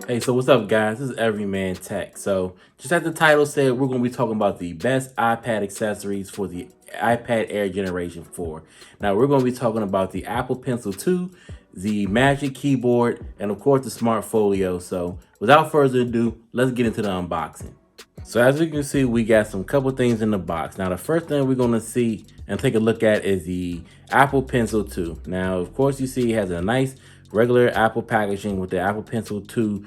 Hey, so what's up, guys? This is Everyman Tech. So, just as the title said, we're going to be talking about the best iPad accessories for the iPad Air Generation 4. Now, we're going to be talking about the Apple Pencil 2, the Magic Keyboard, and of course, the Smartfolio. So, without further ado, let's get into the unboxing. So, as you can see, we got some couple things in the box. Now, the first thing we're going to see and take a look at is the Apple Pencil 2. Now, of course, you see it has a nice regular Apple packaging with the Apple Pencil 2,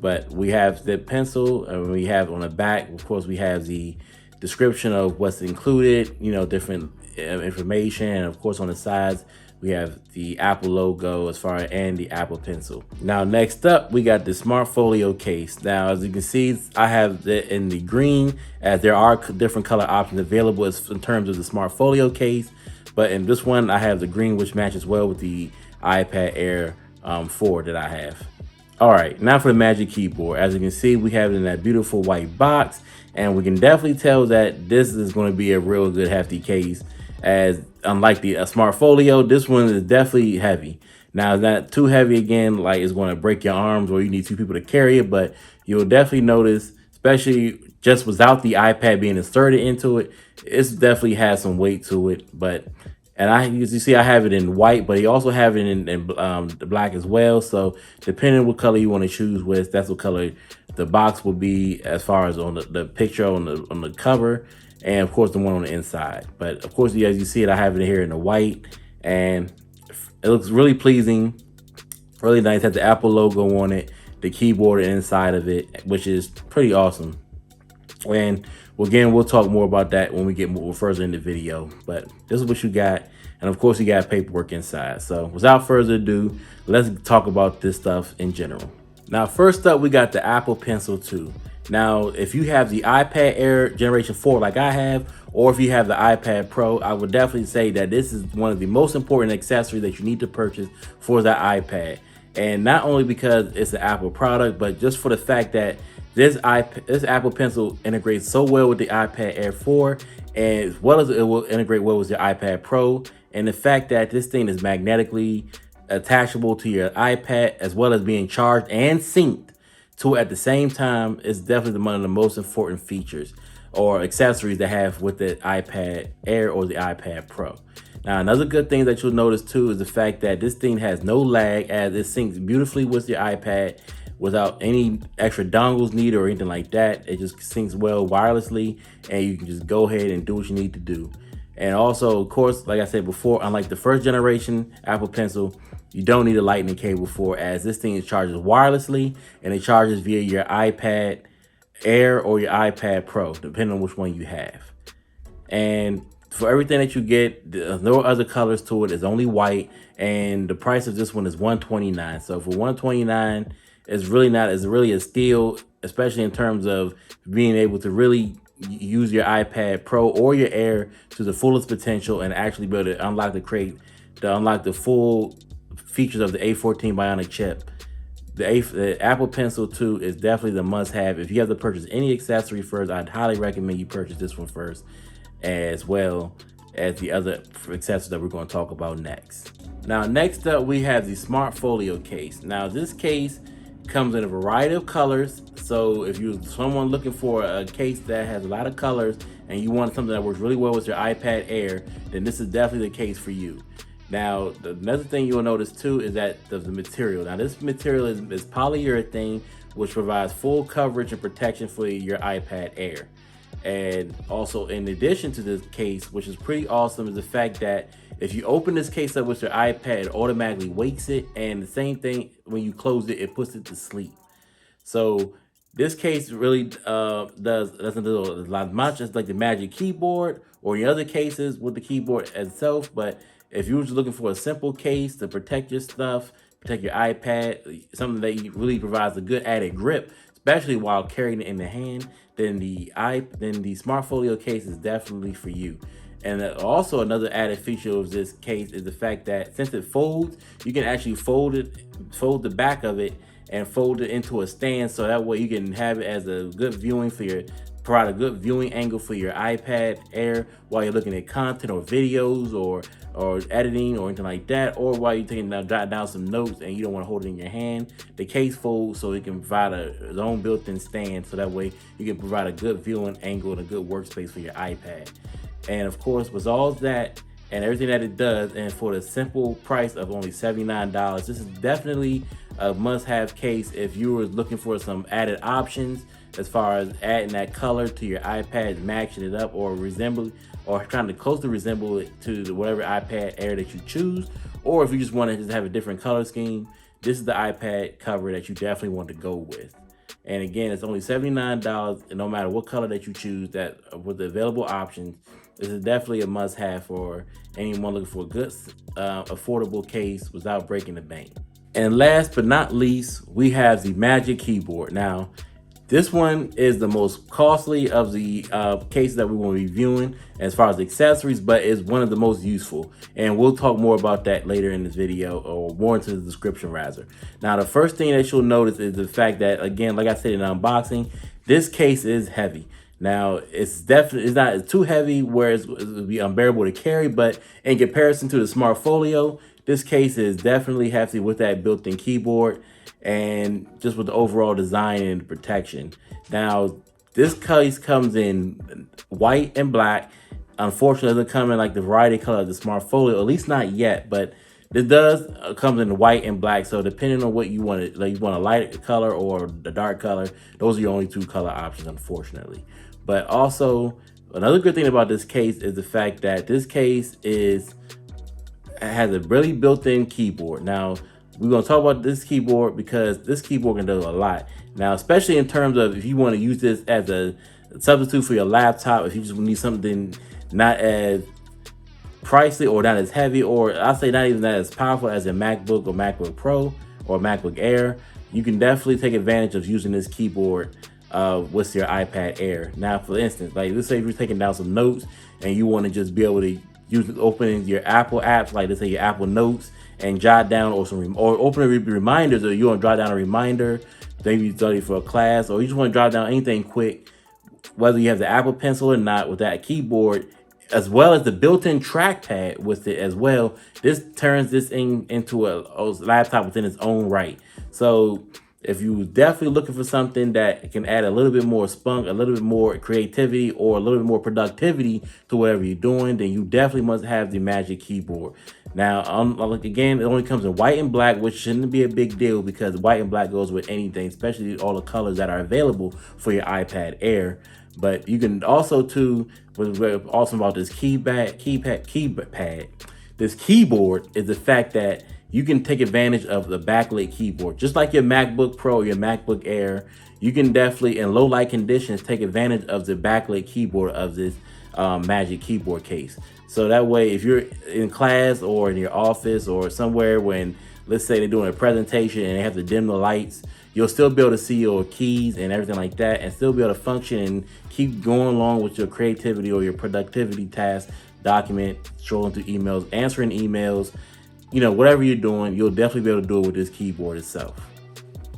but we have the pencil and we have on the back, of course, we have the description of what's included, different information, and of course on the sides we have the Apple logo as far as and the Apple Pencil. Now, next up, we got the Smartfolio case. Now, as you can see, I have it in the green, as there are different color options available in terms of the Smartfolio case. But in this one, I have the green, which matches well with the iPad Air 4 that I have. All right, now for the Magic Keyboard. As you can see, we have it in that beautiful white box, and we can definitely tell that this is going to be a real good hefty case, as unlike the Smartfolio, this one is definitely heavy. Now, it's not too heavy again, like it's going to break your arms or you need two people to carry it, but you'll definitely notice, especially just without the iPad being inserted into it, it definitely has some weight to it. And you see, I have it in white, but you also have it in black as well. So depending on what color you want to choose with, that's what color the box will be as far as on the picture on the cover, and of course the one on the inside. But of course, as you see it, I have it here in the white, and it looks really pleasing, really nice. It has the Apple logo on it, the keyboard inside of it, which is pretty awesome. And again, we'll talk more about that when we get more further in the video. But this is what you got. And of course, you got paperwork inside. So without further ado, let's talk about this stuff in general. Now, first up, we got the Apple Pencil 2. Now, if you have the iPad Air Generation 4 like I have, or if you have the iPad Pro, I would definitely say that this is one of the most important accessories that you need to purchase for the iPad. And not only because it's an Apple product, but just for the fact that this Apple Pencil integrates so well with the iPad Air 4, and as well as it will integrate well with your iPad Pro. And the fact that this thing is magnetically attachable to your iPad, as well as being charged and synced to it at the same time, is definitely one of the most important features or accessories to have with the iPad Air or the iPad Pro. Now, another good thing that you'll notice too is the fact that this thing has no lag, as it syncs beautifully with your iPad without any extra dongles needed or anything like that. It just syncs well wirelessly, and you can just go ahead and do what you need to do. And also, of course, like I said before, unlike the first generation Apple Pencil, you don't need a lightning cable for, as this thing charges wirelessly, and it charges via your iPad Air or your iPad Pro, depending on which one you have. And for everything that you get, there's no other colors to it. It's only white, and the price of this one is $129. So for $129, it's really a steal, especially in terms of being able to really use your iPad Pro or your Air to the fullest potential and actually be able to unlock the full features of the A14 Bionic chip. The Apple Pencil 2 is definitely the must-have. If you have to purchase any accessory first, I'd highly recommend you purchase this one first, as well as the other accessories that we're going to talk about next. Now, next up, we have the Smartfolio case. Now, this case comes in a variety of colors. So if you're someone looking for a case that has a lot of colors and you want something that works really well with your iPad Air, then this is definitely the case for you. Now, another thing you'll notice too is that the material. Now, this material is polyurethane, which provides full coverage and protection for your iPad Air. And also, in addition to this case, which is pretty awesome, is the fact that if you open this case up with your iPad, it automatically wakes it, and the same thing when you close it, it puts it to sleep. So this case really doesn't do a lot much as like the Magic Keyboard or the other cases with the keyboard itself. But if you're just looking for a simple case to protect your stuff, protect your iPad, something that really provides a good added grip, especially while carrying it in the hand, then the Smartfolio case is definitely for you. And also another added feature of this case is the fact that since it folds, you can actually fold the back of it and fold it into a stand, so that way you can have it as a good viewing provide a good viewing angle for your iPad Air while you're looking at content or videos or or editing or anything like that, or while you're taking jot down some notes and you don't want to hold it in your hand, the case folds so it can provide its own built-in stand, so that way you can provide a good viewing angle and a good workspace for your iPad. And of course, with all that and everything that it does, and for the simple price of only $79, this is definitely a must-have case if you were looking for some added options as far as adding that color to your iPad, matching it up, or trying to closely resemble it to whatever iPad Air that you choose. Or if you just want to just have a different color scheme, this is the iPad cover that you definitely want to go with. And again, it's only $79, and no matter what color that you choose, that with the available options, this is definitely a must-have for anyone looking for a good, affordable case without breaking the bank. And last but not least, we have the Magic Keyboard. Now, this one is the most costly of the cases that we will be reviewing as far as accessories, but is one of the most useful. And we'll talk more about that later in this video, or more into the description rather. Now, the first thing that you'll notice is the fact that, again, like I said in the unboxing, this case is heavy. Now, it's not too heavy where it'll be unbearable to carry, but in comparison to the Smartfolio, this case is definitely hefty with that built-in keyboard and just with the overall design and protection. Now, this case comes in white and black. Unfortunately, it doesn't come in like the variety color of the Smartfolio, at least not yet, but it does comes in white and black. So depending on what you want, like you want a light color or the dark color, those are your only two color options, unfortunately. But also, another good thing about this case is the fact that this case has a really built-in keyboard. Now, we're going to talk about this keyboard because this keyboard can do a lot. Now, especially in terms of if you want to use this as a substitute for your laptop, if you just need something not as pricey or not as heavy, or I'll say not even that as powerful as a MacBook or MacBook Pro or MacBook Air, you can definitely take advantage of using this keyboard with your iPad Air. Now, for instance, like let's say if you're taking down some notes and you want to just be able to open your Apple apps, like let's say your Apple Notes, and jot down or open reminders, or you want to jot down a reminder, maybe you study for a class, or you just want to jot down anything quick, whether you have the Apple Pencil or not, with that keyboard, as well as the built-in trackpad with it as well, this turns this into a laptop within its own right. So if you're definitely looking for something that can add a little bit more spunk, a little bit more creativity, or a little bit more productivity to whatever you're doing, then you definitely must have the Magic Keyboard. Now, again, it only comes in white and black, which shouldn't be a big deal because white and black goes with anything, especially all the colors that are available for your iPad Air. But you can also, what's awesome about this keypad, this keyboard is the fact that you can take advantage of the backlit keyboard. Just like your MacBook Pro or your MacBook Air, you can definitely, in low light conditions, take advantage of the backlit keyboard of this Magic Keyboard case. So that way, if you're in class or in your office or somewhere when, let's say they're doing a presentation and they have to dim the lights, you'll still be able to see your keys and everything like that, and still be able to function and keep going along with your creativity or your productivity tasks, document, scrolling through emails, answering emails, you know, whatever you're doing, you'll definitely be able to do it with this keyboard itself.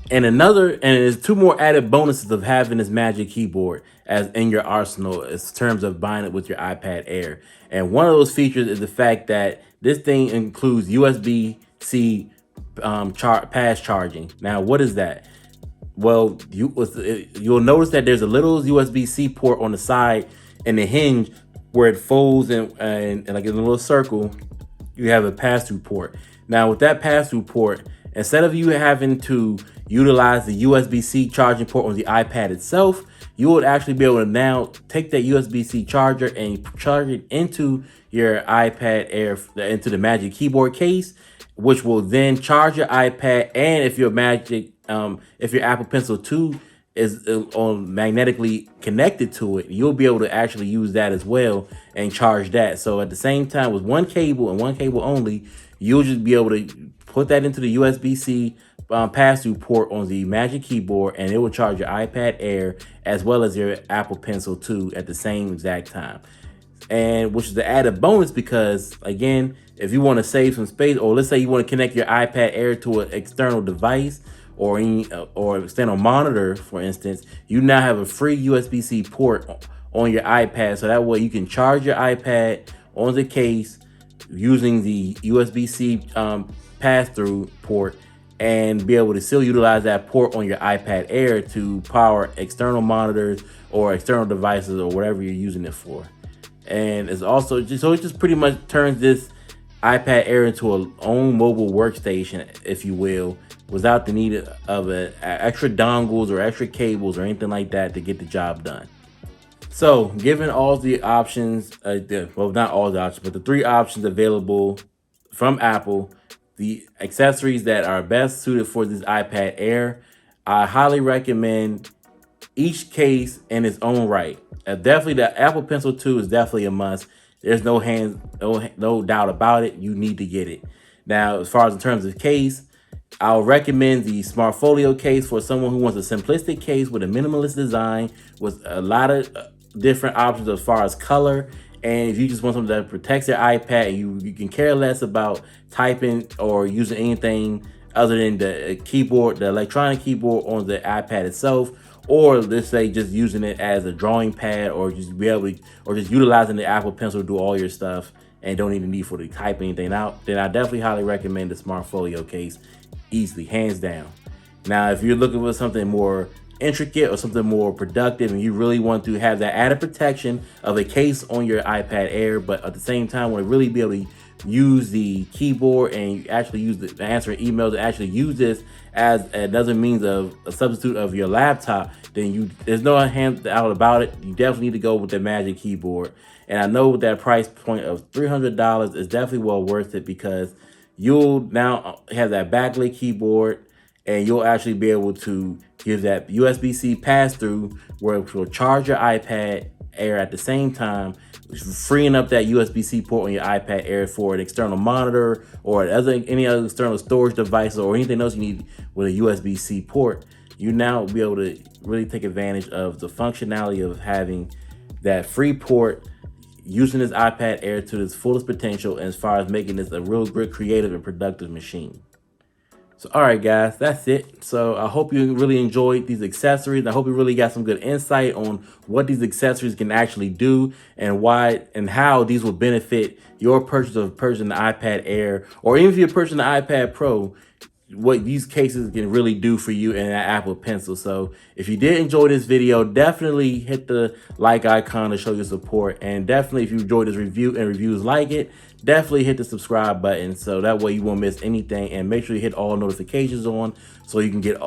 And there's two more added bonuses of having this Magic Keyboard as in your arsenal in terms of buying it with your iPad Air. And one of those features is the fact that this thing includes USB-C fast charging. Now, what is that? Well, you'll notice that there's a little USB-C port on the side and the hinge where it folds and like in a little circle, you have a pass-through port. Now, with that pass-through port, instead of you having to utilize the USB-C charging port on the iPad itself, you would actually be able to now take that USB-C charger and charge it into your iPad Air, into the Magic Keyboard case, which will then charge your iPad. And if your Apple Pencil 2 is magnetically connected to it, you'll be able to actually use that as well and charge that. So at the same time, with one cable and one cable only, you'll just be able to put that into the USB-C pass-through port on the Magic Keyboard, and it will charge your iPad Air as well as your Apple Pencil 2 at the same exact time. And which is the added bonus because, again, if you want to save some space, or let's say you want to connect your iPad Air to an external device or external monitor, for instance, you now have a free USB-C port on your iPad, so that way you can charge your iPad on the case, using the USB-C pass-through port, and be able to still utilize that port on your iPad Air to power external monitors or external devices or whatever you're using it for. And it's also just, so it just pretty much turns this iPad Air into a own mobile workstation, if you will, without the need of extra dongles or extra cables or anything like that to get the job done. So given all the options, well, not all the options, but the 3 options available from Apple, the accessories that are best suited for this iPad Air, I highly recommend each case in its own right. Definitely the Apple Pencil 2 is definitely a must. There's no doubt about it. You need to get it. Now, as far as in terms of case, I'll recommend the Smartfolio Case for someone who wants a simplistic case with a minimalist design with a lot of different options as far as color. And if you just want something that protects your iPad and you can care less about typing or using anything other than the keyboard, the electronic keyboard on the iPad itself, or let's say just using it as a drawing pad, or just utilizing the Apple Pencil to do all your stuff and don't even need to type anything out, then I definitely highly recommend the Smartfolio Case, easily, hands down. Now, if you're looking for something more intricate or something more productive and you really want to have that added protection of a case on your iPad Air, but at the same time want to really be able to use the keyboard and actually use the answering emails and actually use this as another means of a substitute of your laptop, then there's no handout about it. You definitely need to go with the Magic Keyboard. And I know with that price point of $300 is definitely well worth it, because you'll now have that backlit keyboard and you'll actually be able to give that USB-C pass-through where it will charge your iPad Air at the same time, freeing up that USB-C port on your iPad Air for an external monitor or any other external storage devices or anything else you need with a USB-C port. You now will be able to really take advantage of the functionality of having that free port, using this iPad Air to its fullest potential as far as making this a real good, creative, and productive machine. So, all right, guys, that's it. So I hope you really enjoyed these accessories. I hope you really got some good insight on what these accessories can actually do and why and how these will benefit your purchase of purchasing the iPad Air, or even if you're purchasing the iPad Pro, what these cases can really do for you in that Apple Pencil. So if you did enjoy this video, definitely hit the like icon to show your support. And definitely, if you enjoyed this review and reviews like it, definitely hit the subscribe button so that way you won't miss anything. And make sure you hit all notifications on so you can get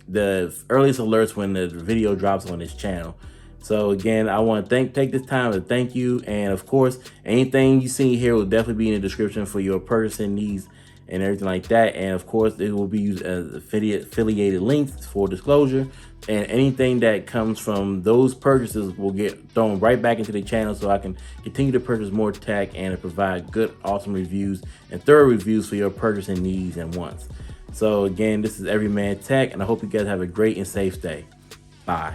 the earliest alerts when the video drops on this channel. So again, I want to take this time to thank you. And of course, anything you see here will definitely be in the description for your purchasing needs and everything like that. And of course, it will be used as affiliated links for disclosure, and anything that comes from those purchases will get thrown right back into the channel so I can continue to purchase more tech and provide good, awesome reviews and thorough reviews for your purchasing needs and wants. So again, this is Everyman Tech, and I hope you guys have a great and safe day. Bye.